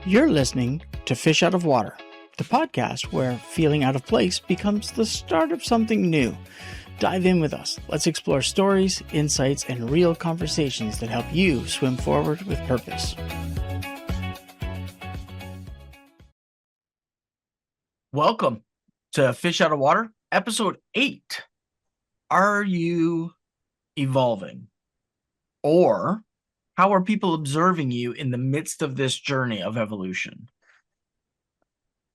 You're listening to Fish Out of Water, the podcast where feeling out of place becomes the start of something new. Dive in with us. Let's explore stories, insights, and real conversations that help you swim forward with purpose. Welcome to Fish Out of Water, episode 8. Are you evolving? Or how are people observing you in the midst of this journey of evolution?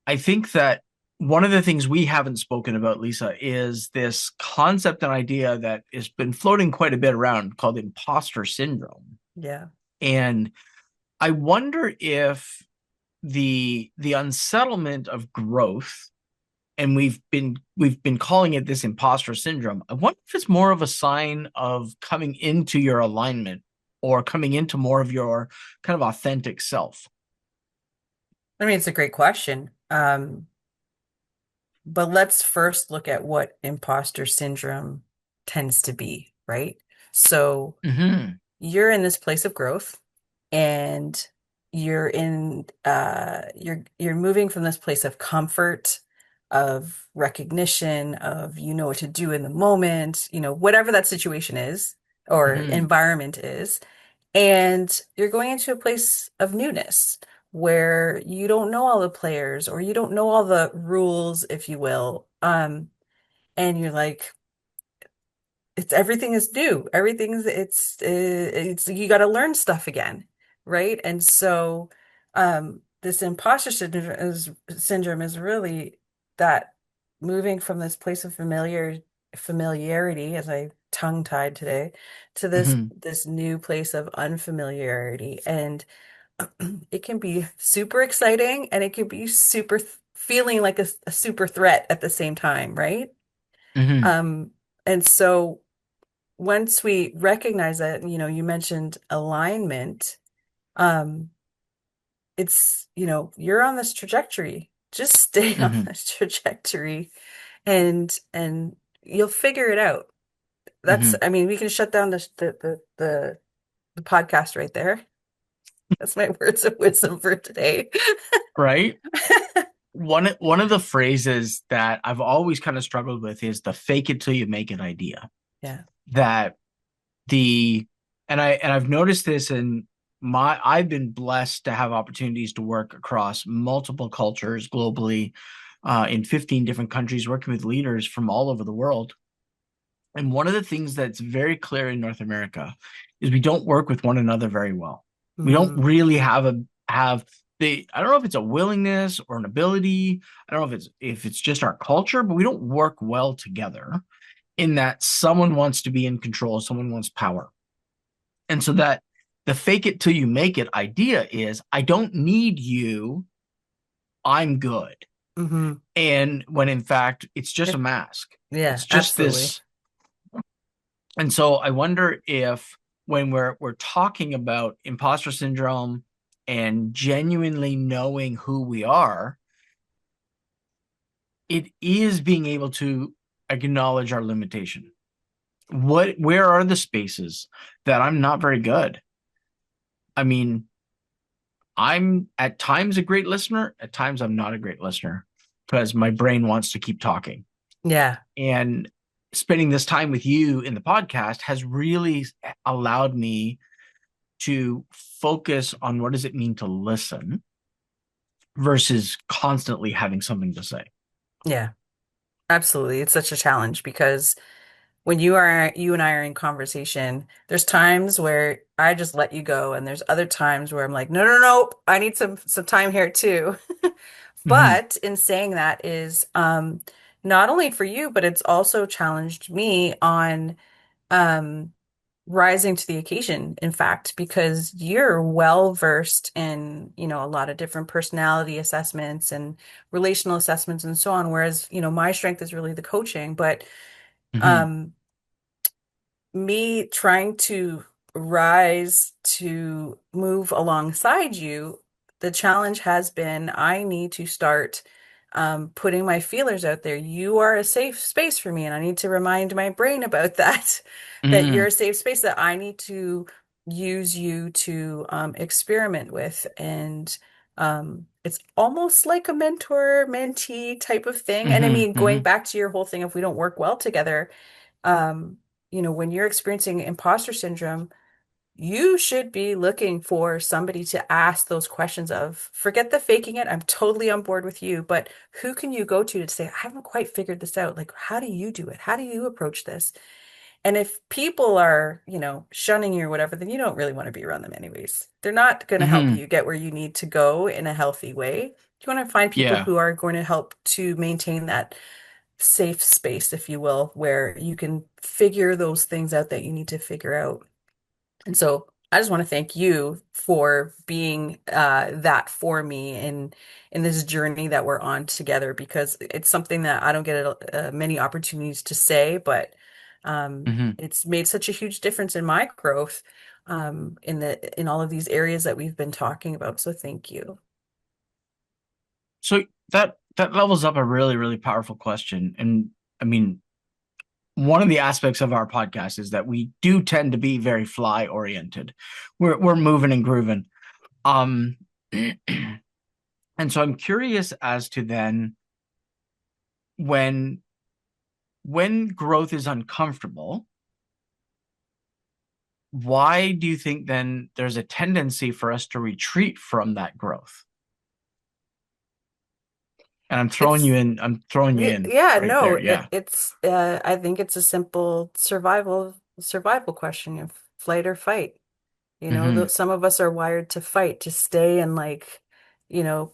I think that one of the things we haven't spoken about, Lisa, is this concept and idea that has been floating quite a bit around called imposter syndrome. Yeah. And I wonder if the unsettlement of growth, and we've been calling it this imposter syndrome, I wonder if it's more of a sign of coming into your alignment or coming into more of your kind of authentic self. I mean, it's a great question. But let's first look at what imposter syndrome tends to be, right? So you're in this place of growth and you're in you're moving from this place of comfort, of recognition, of you know what to do in the moment, whatever that situation is or environment is. And you're going into a place of newness where you don't know all the players or you don't know all the rules, if you will. And you're like, everything is new. It's you got to learn stuff again, right? And so this imposter syndrome is really that moving from this place of familiarity, as I tongue-tied today, to this new place of unfamiliarity. And it can be super exciting and it can be super feeling like a super threat at the same time, right? And so once we recognize that, you mentioned alignment, um, it's, you're on this trajectory. Just stay on this trajectory and you'll figure it out. I mean, we can shut down the podcast right there. That's my words of wisdom for today. Right? One of the phrases that I've always kind of struggled with is the fake it till you make it idea. Yeah. That I've noticed this I've been blessed to have opportunities to work across multiple cultures globally, in 15 different countries, working with leaders from all over the world. And one of the things that's very clear in North America is we don't work with one another very well. We don't really have I don't know if it's a willingness or an ability. I don't know if it's just our culture, but we don't work well together in that someone wants to be in control, someone wants power. And so that the fake it till you make it idea is, I don't need you, I'm good. And when in fact, it's just a mask. Yeah, it's just absolutely. this. And so I wonder if when we're talking about imposter syndrome and genuinely knowing who we are, it is being able to acknowledge our limitation. Where are the spaces that I'm not very good? I mean, I'm at times a great listener, at times I'm not a great listener because my brain wants to keep talking. Yeah. And spending this time with you in the podcast has really allowed me to focus on what does it mean to listen versus constantly having something to say. Yeah, absolutely. It's such a challenge because when you and I are in conversation, there's times where I just let you go, and there's other times where I'm like, no, no, no, I need some time here too. But in saying that is not only for you, but it's also challenged me on um rising to the occasion, in fact, because you're well versed in, a lot of different personality assessments and relational assessments and so on, whereas, my strength is really the coaching, but um me trying to rise to move alongside you, the challenge has been I need to start putting my feelers out there. You are a safe space for me, and I need to remind my brain about that, that you're a safe space that I need to use you to experiment with and It's almost like a mentor mentee type of thing. And I Hmm. mean, going Hmm. back to your whole thing, if we don't work well together, um, when you're experiencing imposter syndrome, you should be looking for somebody to ask those questions of, forget the faking it. I'm totally on board with you, but who can you go to say, I haven't quite figured this out. Like, how do you do it? How do you approach this? And if people are, shunning you or whatever, then you don't really want to be around them anyways. They're not going to help Hmm. you get where you need to go in a healthy way. You want to find people Yeah. who are going to help to maintain that safe space, if you will, where you can figure those things out that you need to figure out. And so I just want to thank you for being that for me in this journey that we're on together, because it's something that I don't get many opportunities to say, but Hmm. it's made such a huge difference in my growth in all of these areas that we've been talking about. So thank you. So that levels up a really, really powerful question. And I mean, one of the aspects of our podcast is that we do tend to be very fly oriented. We're moving and grooving. Um, and so I'm curious as to then when growth is uncomfortable, why do you think then there's a tendency for us to retreat from that growth? And It's I'm throwing you in yeah, right no, there. Yeah. I think it's a simple survival question of flight or fight. Hmm. Some of us are wired to fight, to stay and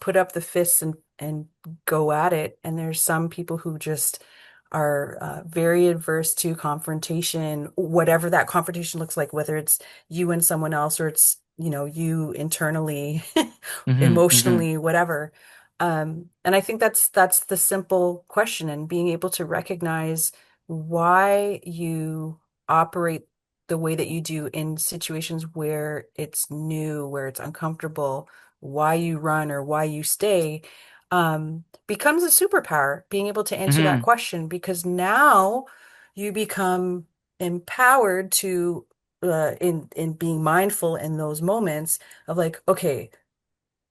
put up the fists and go at it. And there's some people who just are very adverse to confrontation, whatever that confrontation looks like, whether it's you and someone else or it's, you internally, Hmm. Hmm. emotionally, whatever. And I think that's the simple question, and being able to recognize why you operate the way that you do in situations where it's new, where it's uncomfortable, why you run or why you stay, becomes a superpower, being able to answer that Hmm. question, because now you become empowered to in being mindful in those moments of like, okay,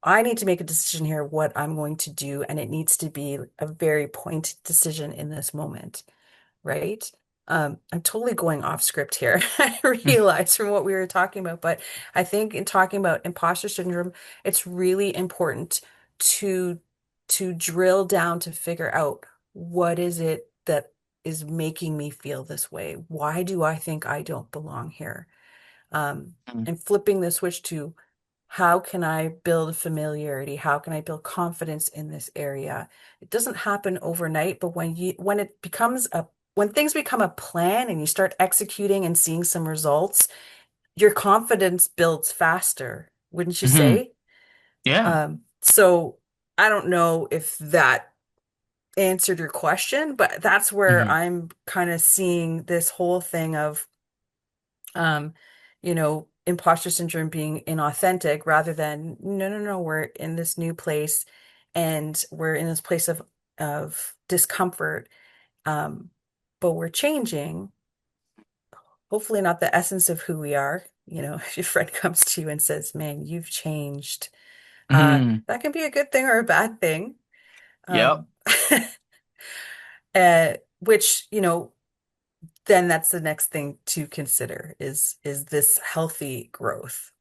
I need to make a decision here what I'm going to do, and it needs to be a very pointed decision in this moment, right? I'm totally going off script here. I realize from what we were talking about, but I think in talking about imposter syndrome, it's really important to drill down to figure out what is it that is making me feel this way? Why do I think I don't belong here? Um, and flipping the switch to how can I build familiarity? How can I build confidence in this area? It doesn't happen overnight, but when things become a plan and you start executing and seeing some results, your confidence builds faster, wouldn't you Hmm. say? Yeah. So I don't know if that answered your question, but that's where Hmm. I'm kind of seeing this whole thing of um, imposter syndrome being inauthentic rather than no, no, no, we're in this new place and we're in this place of discomfort. Um, but we're changing, hopefully not the essence of who we are. If your friend comes to you and says, man, you've changed, Hmm. that can be a good thing or a bad thing. Yep. Um, which, then that's the next thing to consider is this healthy growth?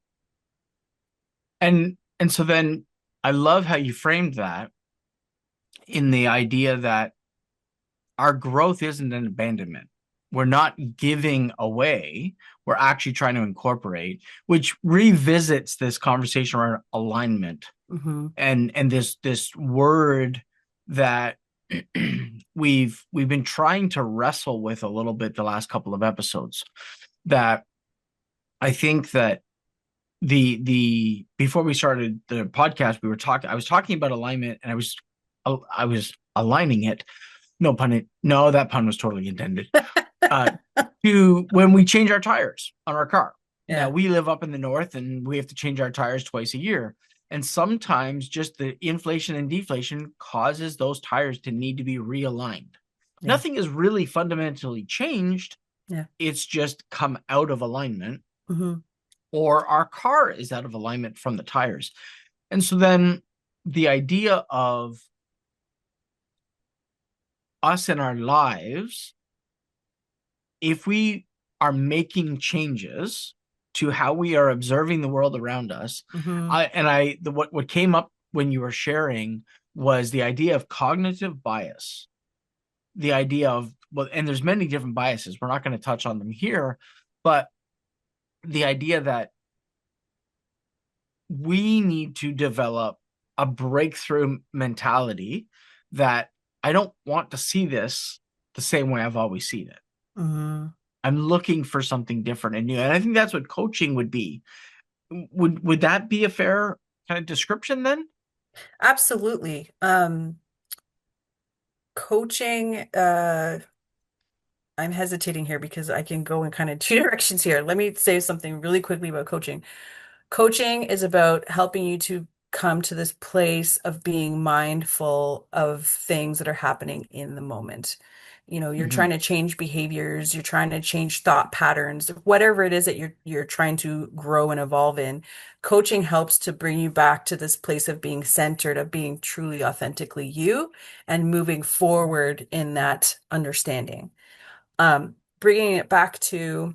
And so then I love how you framed that in the idea that our growth isn't an abandonment. We're not giving away, we're actually trying to incorporate, which revisits this conversation around alignment Hmm. and this word that we've been trying to wrestle with a little bit the last couple of episodes. That I think that the before we started the podcast, I was talking about alignment, and I was aligning it. No, that pun was totally intended. Uh, to when we change our tires on our car. Now Yeah. we live up in the north and we have to change our tires twice a year. And sometimes just the inflation and deflation causes those tires to need to be realigned. Yeah. Nothing is really fundamentally changed. Yeah. It's just come out of alignment, Hmm. or our car is out of alignment from the tires. And so then the idea of us in our lives, if we are making changes to how we are observing the world around us, Hmm. what came up when you were sharing was the idea of cognitive bias. The idea of, well, and there's many different biases. We're not going to touch on them here, but the idea that we need to develop a breakthrough mentality, that I don't want to see this the same way I've always seen it. Hmm. I'm looking for something different and new. And I think that's what coaching would be. Would that be a fair kind of description then? Absolutely. Coaching, I'm hesitating here because I can go in kind of two directions here. Let me say something really quickly about coaching. Coaching is about helping you to come to this place of being mindful of things that are happening in the moment. You know, you're Mm-hmm. trying to change behaviors, you're trying to change thought patterns, whatever it is that you're trying to grow and evolve in. Coaching helps to bring you back to this place of being centered, of being truly authentically you and moving forward in that understanding. Bringing it back to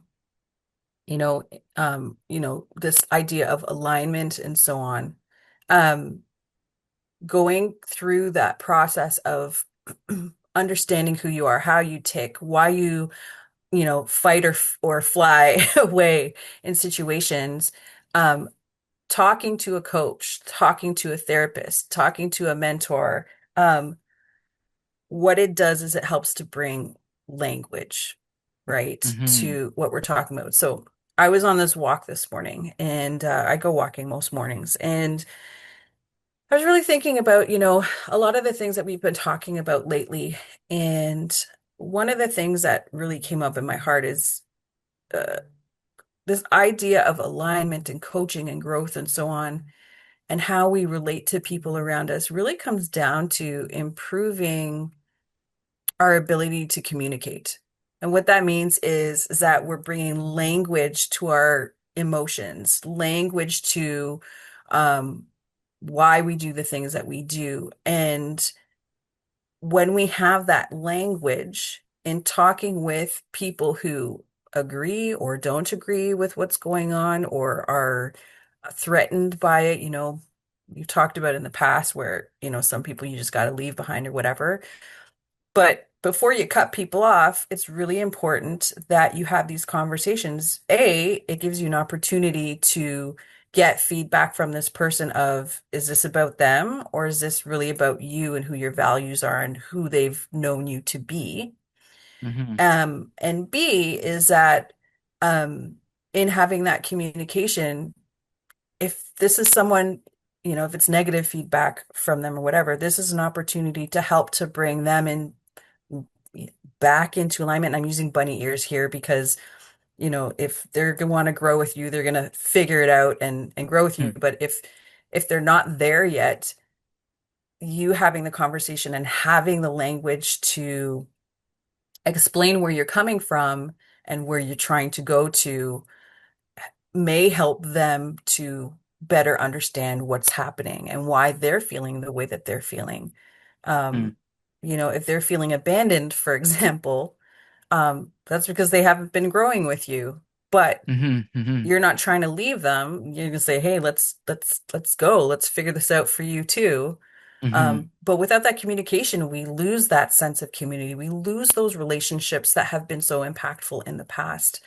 this idea of alignment and so on. Um, Going through that process of understanding who you are, how you tick, why you fight or fly away in situations. Um, Talking to a coach, talking to a therapist, talking to a mentor. What it does is it helps to bring language, right, Mm-hmm. to what we're talking about. So I was on this walk this morning, and I go walking most mornings, and I was really thinking about, a lot of the things that we've been talking about lately. And one of the things that really came up in my heart is uh, this idea of alignment and coaching and growth and so on, and how we relate to people around us really comes down to improving our ability to communicate. And what that means is that we're bringing language to our emotions, language to um, why we do the things that we do. And when we have that language in talking with people who agree or don't agree with what's going on or are threatened by it, you've talked about in the past where, some people you just got to leave behind or whatever. But before you cut people off, it's really important that you have these conversations. A, it gives you an opportunity to get feedback from this person of, is this about them or is this really about you and who your values are and who they've known you to be? Mm-hmm. And B is that um, in having that communication, if this is someone, if it's negative feedback from them or whatever, this is an opportunity to help to bring them in back into alignment. And I'm using bunny ears here because, if they're gonna want to grow with you, they're gonna figure it out and grow with you. But if they're not there yet, you having the conversation and having the language to explain where you're coming from and where you're trying to go to may help them to better understand what's happening and why they're feeling the way that they're feeling. Um, if they're feeling abandoned, for example, that's because they haven't been growing with you. But Mm-hmm. Mm-hmm. you're not trying to leave them. You're gonna say, "Hey, let's go. Let's figure this out for you too." Mm-hmm. But without that communication, we lose that sense of community. We lose those relationships that have been so impactful in the past.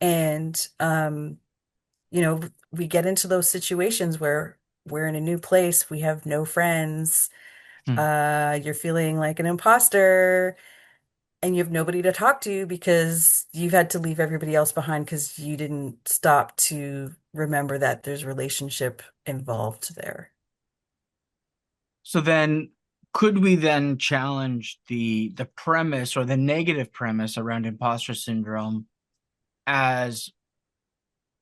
And you know, we get into those situations where we're in a new place, we have no friends, you're feeling like an imposter, and you have nobody to talk to because you've had to leave everybody else behind because you didn't stop to remember that there's relationship involved there. So then, could we then challenge the premise or the negative premise around imposter syndrome as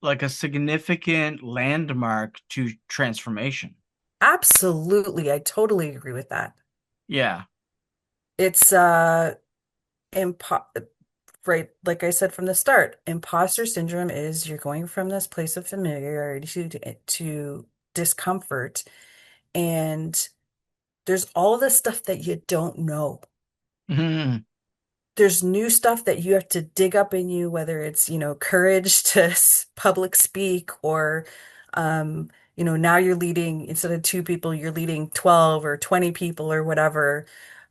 like a significant landmark to transformation? Absolutely, I totally agree with that. Yeah. It's impo right, like I said from the start, imposter syndrome is you're going from this place of familiarity to discomfort. and there's all this stuff that you don't know. Mm-hmm. There's new stuff that you have to dig up in you, whether it's, courage to public speak or, now you're leading, instead of two people, you're leading 12 or 20 people or whatever.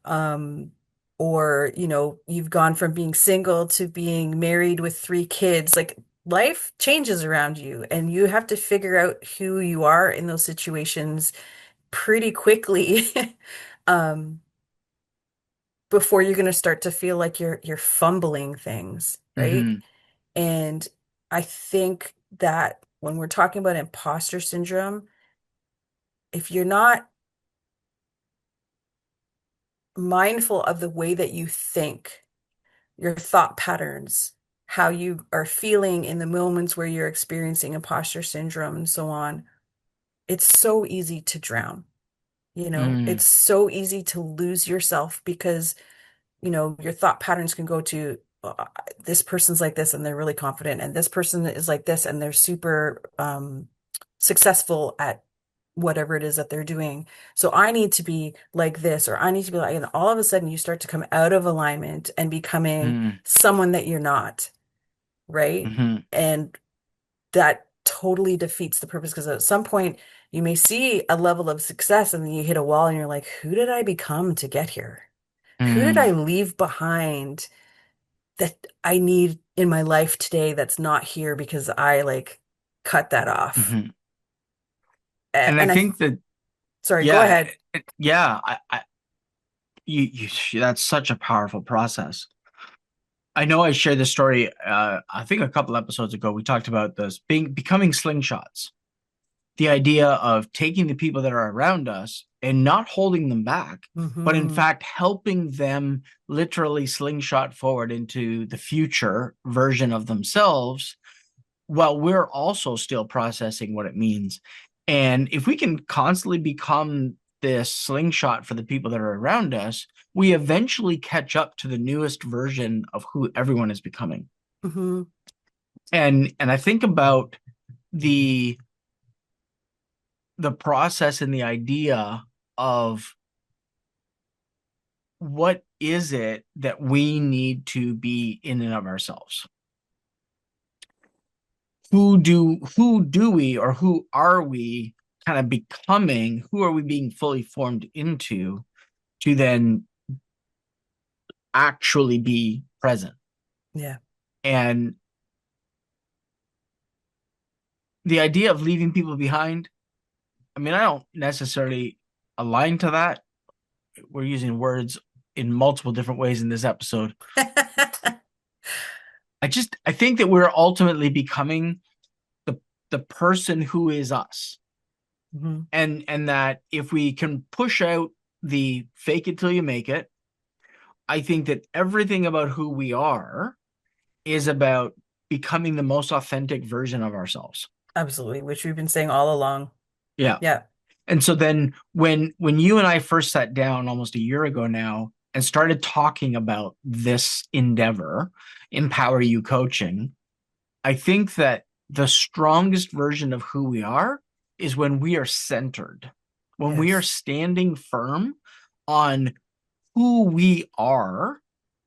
Um, or, you've gone from being single to being married with three kids. Like life changes around you and you have to figure out who you are in those situations pretty quickly. Um, before you're going to start to feel like you're fumbling things, right? Mm-hmm. And I think that when we're talking about imposter syndrome, if you're not mindful of the way that you think, your thought patterns, how you are feeling in the moments where you're experiencing imposter syndrome and so on, it's so easy to drown. Mm-hmm. It's so easy to lose yourself because your thought patterns can go to this person's like this and they're really confident, and this person is like this and they're super successful at whatever it is that they're doing. So I need to be like this, or I need to be like, and all of a sudden you start to come out of alignment and becoming someone that you're not, right? Mm-hmm. And that totally defeats the purpose because at some point you may see a level of success and then you hit a wall and you're like, who did I become to get here? Who did I Mm-hmm. leave behind that I need in my life today that's not here because I like cut that off? Mm-hmm. And I And think that, sorry, go yeah, ahead. yeah, that's such a powerful process. I know I shared this story, I think a couple episodes ago. We talked about this becoming slingshots, the idea of taking the people that are around us and not holding them back, but in Hmm. fact helping them literally slingshot forward into the future version of themselves while we're also still processing what it means. And if we can constantly become this slingshot for the people that are around us, we eventually catch up to the newest version of who everyone is becoming. Hmm. And I think about the the process and the idea of what is it that we need to be in and of ourselves. Who do we, or who are we kind of becoming? Who are we being fully formed into to then actually be present? Yeah. And the idea of leaving people behind, I mean, I don't necessarily align to that. We're using words in multiple different ways in this episode. I think that we're ultimately becoming the the person who is us. Hmm. And that if we can push out the fake it till you make it, I think that everything about who we are is about becoming the most authentic version of ourselves. Absolutely, which we've been saying all along. Yeah. Yeah. And so then when you and I first sat down almost a year ago now and started talking about this endeavor, Empower You Coaching, I think that the strongest version of who we are is when we are centered, when we are Yes. standing firm on who we are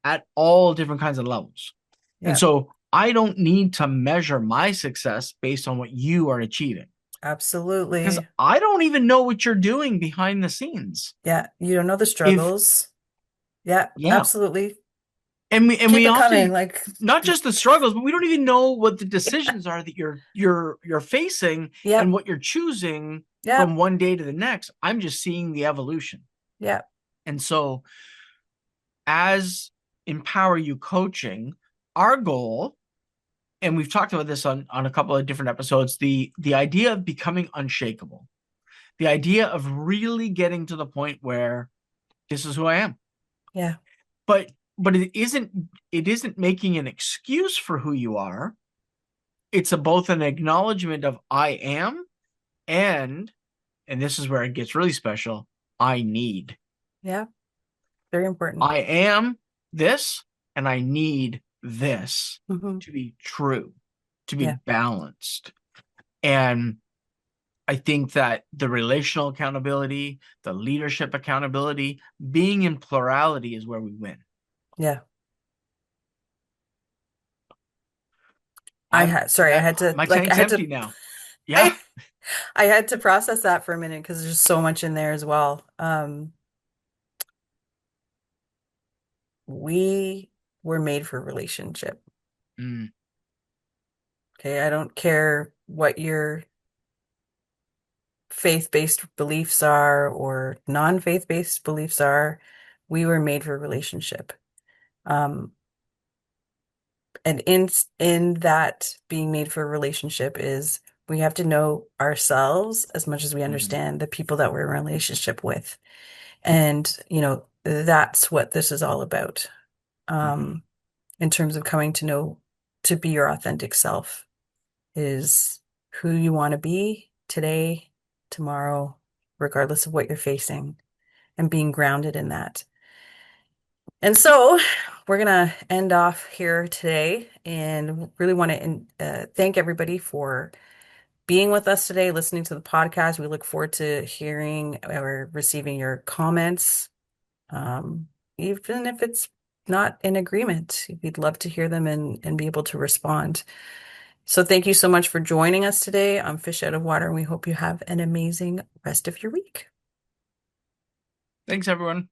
at all different kinds of levels. And Yeah. so I don't need to measure my success based on what you are achieving because Absolutely. I don't even know what you're doing behind the scenes. Yeah. You don't know the If struggles. Yeah, yeah, absolutely. and Keep we it coming. often Like, not just the struggles, but we don't even know what the decisions are that you're facing and yep. what you're choosing from Yep. one day to the next. I'm just seeing the evolution. Yep. And so as Empower You Coaching, our goal, and we've talked about this on a couple of different episodes, the idea of becoming unshakable, the idea of really getting to the point where this is who I am. Yeah. But it isn't making an excuse for who you are. It's both an acknowledgement of I am, and this is where it gets really special, I need. Yeah. Very important. I am this and I need this Hmm. to be true, to be Yeah. balanced. And I think that the relational accountability, the leadership accountability, being in plurality is where we win. Yeah. I'm Sorry, I that had to my like, I tank's had to, empty now. Yeah. I, I had to process that for a minute because there's so much in there as well. We were made for relationship. Mm, Okay. I don't care what your faith-based beliefs are or non-faith-based beliefs are. We were made for relationship. Um, and in that being made for a relationship is we have to know ourselves as much as we mhm, understand the people that we're in a relationship with. And, that's what this is all about. mhm, Um, in terms of coming to know to be your authentic self is who you want to be today, tomorrow, regardless of what you're facing, and being grounded in that. And so we're going to end off here today and really want to thank everybody for being with us today, listening to the podcast. We look forward to hearing or receiving your comments, um, even if it's not in agreement. We'd love to hear them and be able to respond. So thank you so much for joining us today on Fish Out of Water, and we hope you have an amazing rest of your week. Thanks, everyone.